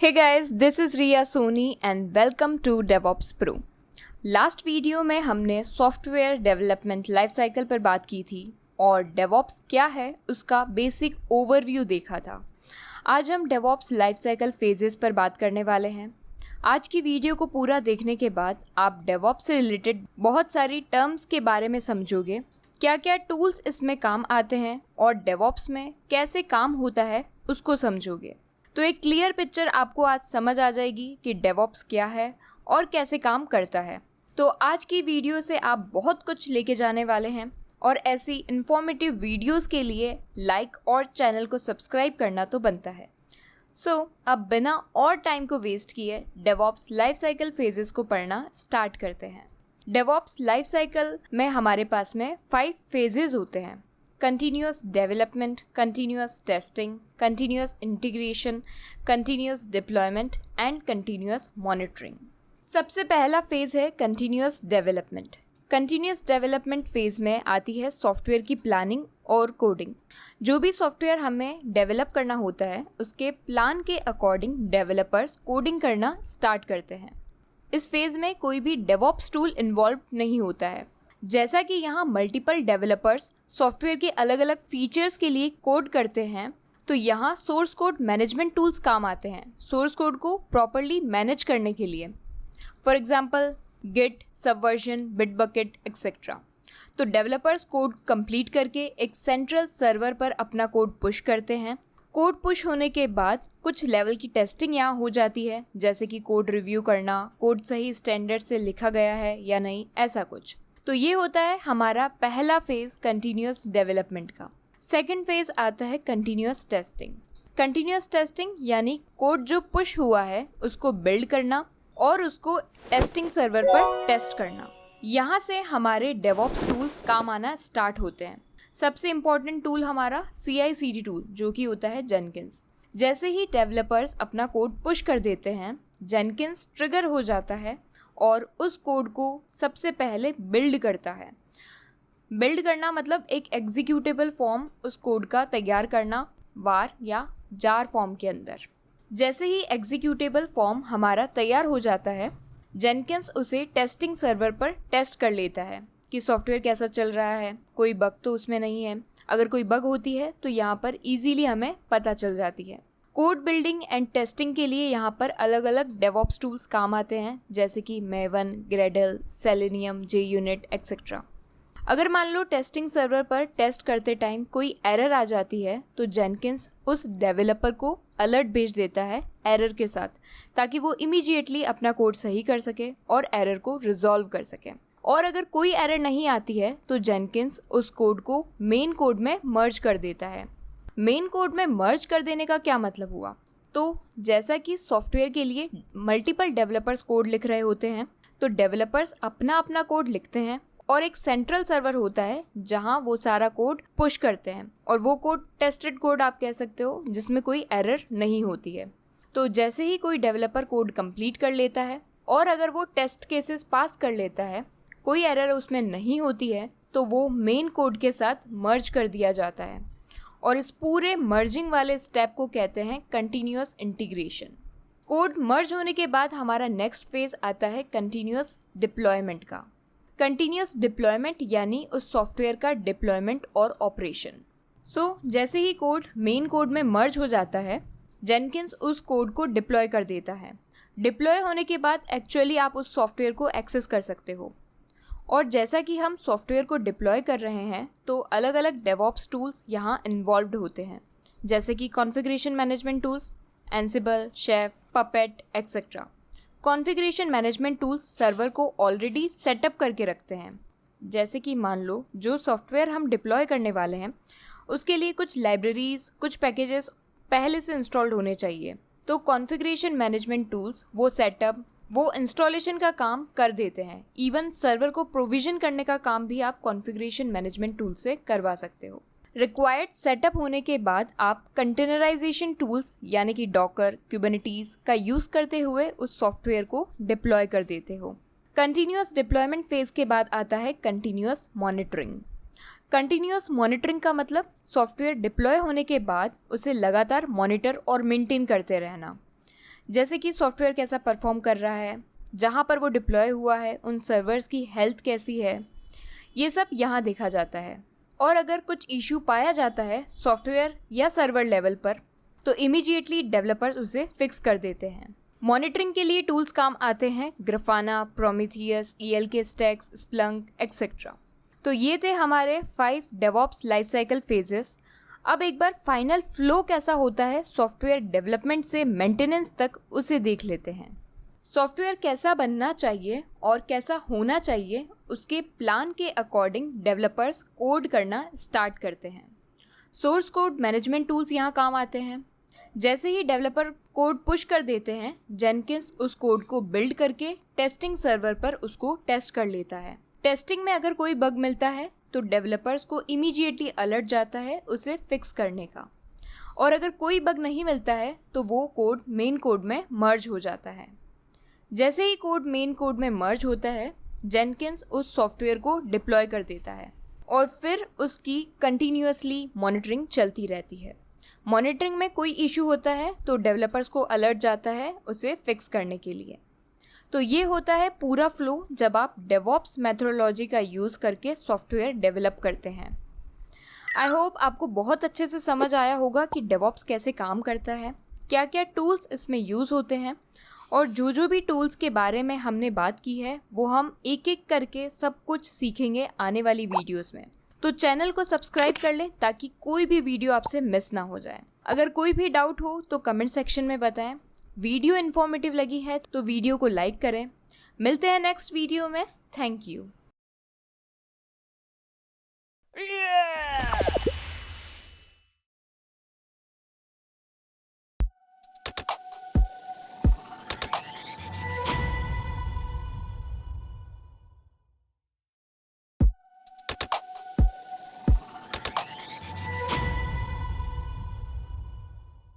Hey guys, this is Riya Soni and welcome to DevOps Pro। Last video में हमने software development life cycle पर बात की थी और डेवऑप्स क्या है उसका बेसिक ओवरव्यू देखा था। आज हम डेवऑप्स लाइफ साइकिल फेजेस पर बात करने वाले हैं। आज की वीडियो को पूरा देखने के बाद आप डेवऑप्स से रिलेटेड बहुत सारी टर्म्स के बारे में समझोगे, क्या क्या टूल्स इसमें काम आते हैं और डेवऑप्स में कैसे काम होता है उसको समझोगे। तो एक क्लियर पिक्चर आपको आज समझ आ जाएगी कि डेवऑप्स क्या है और कैसे काम करता है। तो आज की वीडियो से आप बहुत कुछ लेके जाने वाले हैं और ऐसी इन्फॉर्मेटिव वीडियोस के लिए लाइक और चैनल को सब्सक्राइब करना तो बनता है। अब बिना और टाइम को वेस्ट किए डेवऑप्स लाइफ साइकिल फेजेस को पढ़ना स्टार्ट करते हैं। डेवऑप्स लाइफ साइकिल में हमारे पास में 5 फेजेस होते हैं: continuous development, continuous testing, continuous integration, continuous deployment and continuous monitoring. सबसे पहला फेज है continuous development. Continuous development phase में आती है सॉफ्टवेयर की प्लानिंग और कोडिंग। जो भी सॉफ्टवेयर हमें डेवलप करना होता है उसके प्लान के अकॉर्डिंग डेवलपर्स कोडिंग करना स्टार्ट करते हैं। इस फेज में कोई भी डेवऑप्स टूल इन्वॉल्व नहीं होता है। जैसा कि यहाँ मल्टीपल डेवलपर्स सॉफ्टवेयर के अलग अलग फीचर्स के लिए कोड करते हैं, तो यहाँ सोर्स कोड मैनेजमेंट टूल्स काम आते हैं सोर्स कोड को प्रॉपरली मैनेज करने के लिए। For example Git, Subversion, Bitbucket etcetera. तो डेवलपर्स कोड कंप्लीट करके एक सेंट्रल सर्वर पर अपना कोड पुश करते हैं। कोड पुश होने के बाद कुछ लेवल की टेस्टिंग यहाँ हो जाती है, जैसे कि कोड रिव्यू करना, कोड सही स्टैंडर्ड से लिखा गया है या नहीं, ऐसा कुछ। तो ये होता है हमारा पहला फेज कंटिन्यूअस डेवलपमेंट का। सेकंड फेज आता है कंटिन्यूअस टेस्टिंग। कंटिन्यूअस टेस्टिंग यानी कोड जो पुश हुआ है उसको बिल्ड करना और उसको टेस्टिंग सर्वर पर टेस्ट करना। यहाँ से हमारे डेवऑप्स टूल्स काम आना स्टार्ट होते हैं। सबसे इम्पॉर्टेंट टूल हमारा CI/CD टूल जो कि होता है जेनकिंस। जैसे ही डेवलपर्स अपना कोड पुश कर देते हैं, जेनकिंस ट्रिगर हो जाता है और उस कोड को सबसे पहले बिल्ड करता है। बिल्ड करना मतलब एक एग्जीक्यूटेबल फॉर्म उस कोड का तैयार करना वार या जार फॉर्म के अंदर। जैसे ही एग्जीक्यूटेबल फॉर्म हमारा तैयार हो जाता है, जेनकिंस उसे टेस्टिंग सर्वर पर टेस्ट कर लेता है कि सॉफ्टवेयर कैसा चल रहा है, कोई बग तो उसमें नहीं है। अगर कोई बग होती है तो यहाँ पर ईजीली हमें पता चल जाती है। कोड बिल्डिंग एंड टेस्टिंग के लिए यहाँ पर अलग अलग डेवऑप्स टूल्स काम आते हैं, जैसे कि maven, Gradle, selenium, JUnit etcetera. अगर मान लो टेस्टिंग सर्वर पर टेस्ट करते टाइम कोई एरर आ जाती है तो जेनकिंस उस डेवलपर को अलर्ट भेज देता है एरर के साथ, ताकि वो इमीडिएटली अपना कोड सही कर सके और एरर को रिजॉल्व कर सके। और अगर कोई एरर नहीं आती है तो जेनकिंस उस कोड को मेन कोड में मर्ज कर देता है। मेन कोड में मर्ज कर देने का क्या मतलब हुआ? तो जैसा कि सॉफ्टवेयर के लिए मल्टीपल डेवलपर्स कोड लिख रहे होते हैं, तो डेवलपर्स अपना अपना कोड लिखते हैं और एक सेंट्रल सर्वर होता है जहां वो सारा कोड पुश करते हैं, और वो कोड टेस्टेड कोड आप कह सकते हो, जिसमें कोई एरर नहीं होती है। तो जैसे ही कोई डेवलपर कोड कंप्लीट कर लेता है और अगर वो टेस्ट केसेस पास कर लेता है, कोई एरर उसमें नहीं होती है, तो वो मेन कोड के साथ मर्ज कर दिया जाता है। और इस पूरे मर्जिंग वाले स्टेप को कहते हैं कंटिन्यूअस इंटीग्रेशन। कोड मर्ज होने के बाद हमारा नेक्स्ट फेज आता है कंटिन्यूअस डिप्लॉयमेंट का। कंटिन्यूअस डिप्लॉयमेंट यानी उस सॉफ्टवेयर का डिप्लॉयमेंट और ऑपरेशन। जैसे ही कोड मेन कोड में मर्ज हो जाता है, जेनकिंस उस कोड को डिप्लॉय कर देता है। डिप्लॉय होने के बाद एक्चुअली आप उस सॉफ्टवेयर को एक्सेस कर सकते हो। और जैसा कि हम सॉफ्टवेयर को डिप्लॉय कर रहे हैं तो अलग अलग डेवऑप्स टूल्स यहाँ इन्वॉल्व्ड होते हैं, जैसे कि configuration management tools, Ansible, chef, puppet etcetera. Configuration management tools server को ऑलरेडी सेटअप करके रखते हैं। जैसे कि मान लो जो सॉफ्टवेयर हम डिप्लॉय करने वाले हैं उसके लिए कुछ लाइब्रेरीज, कुछ पैकेजेस पहले से इंस्टॉल्ड होने चाहिए। तो कॉन्फ़िगरेशन मैनेजमेंट टूल्स वो सेटअप, वो इंस्टॉलेशन का काम कर देते हैं। इवन सर्वर को प्रोविजन करने का काम भी आप कॉन्फ़िगरेशन मैनेजमेंट टूल से करवा सकते हो। रिक्वायर्ड सेटअप होने के बाद आप कंटेनराइजेशन टूल्स यानी कि डॉकर, क्यूबरनेटीज का यूज़ करते हुए उस सॉफ्टवेयर को डिप्लॉय कर देते हो। कंटिन्यूअस डिप्लॉयमेंट फेज के बाद आता है कंटिन्यूअस मॉनिटरिंग। कंटिन्यूअस मॉनिटरिंग का मतलब सॉफ्टवेयर डिप्लॉय होने के बाद उसे लगातार मॉनिटर और मेंटेन करते रहना। जैसे कि सॉफ्टवेयर कैसा परफॉर्म कर रहा है, जहाँ पर वो डिप्लॉय हुआ है उन सर्वर्स की हेल्थ कैसी है, ये सब यहाँ देखा जाता है। और अगर कुछ इशू पाया जाता है सॉफ्टवेयर या सर्वर लेवल पर तो इमीडिएटली डेवलपर्स उसे फिक्स कर देते हैं। मॉनिटरिंग के लिए टूल्स काम आते हैं Grafana, Prometheus, ELK stacks, Splunk etcetera. तो ये थे हमारे 5 डेवऑप्स लाइफ साइकिल फेजेस। अब एक बार फाइनल फ्लो कैसा होता है सॉफ्टवेयर डेवलपमेंट से मेंटेनेंस तक, उसे देख लेते हैं। सॉफ्टवेयर कैसा बनना चाहिए और कैसा होना चाहिए उसके प्लान के अकॉर्डिंग डेवलपर्स कोड करना स्टार्ट करते हैं। सोर्स कोड मैनेजमेंट टूल्स यहाँ काम आते हैं। जैसे ही डेवलपर कोड पुश कर देते हैं, जेनकिंस उस कोड को बिल्ड करके टेस्टिंग सर्वर पर उसको टेस्ट कर लेता है। टेस्टिंग में अगर कोई बग मिलता है तो डेवलपर्स को इमीडिएटली अलर्ट जाता है उसे फिक्स करने का, और अगर कोई बग नहीं मिलता है तो वो कोड मेन कोड में मर्ज हो जाता है। जैसे ही कोड मेन कोड में मर्ज होता है, जेनकिंस उस सॉफ्टवेयर को डिप्लॉय कर देता है और फिर उसकी कंटिन्यूअसली मॉनिटरिंग चलती रहती है। मॉनिटरिंग में कोई इशू होता है तो डेवलपर्स को अलर्ट जाता है उसे फिक्स करने के लिए। तो ये होता है पूरा फ्लो जब आप डेवऑप्स मेथोडोलॉजी का यूज़ करके सॉफ्टवेयर डेवलप करते हैं। आई होप आपको बहुत अच्छे से समझ आया होगा कि डेवऑप्स कैसे काम करता है, क्या क्या टूल्स इसमें यूज़ होते हैं, और जो भी टूल्स के बारे में हमने बात की है वो हम एक एक करके सब कुछ सीखेंगे आने वाली वीडियोस में। तो चैनल को सब्सक्राइब कर लें ताकि कोई भी वीडियो आपसे मिस ना हो जाए। अगर कोई भी डाउट हो तो कमेंट सेक्शन में बताएं। वीडियो इन्फॉर्मेटिव लगी है तो वीडियो को लाइक करें। मिलते हैं नेक्स्ट वीडियो में। Thank you.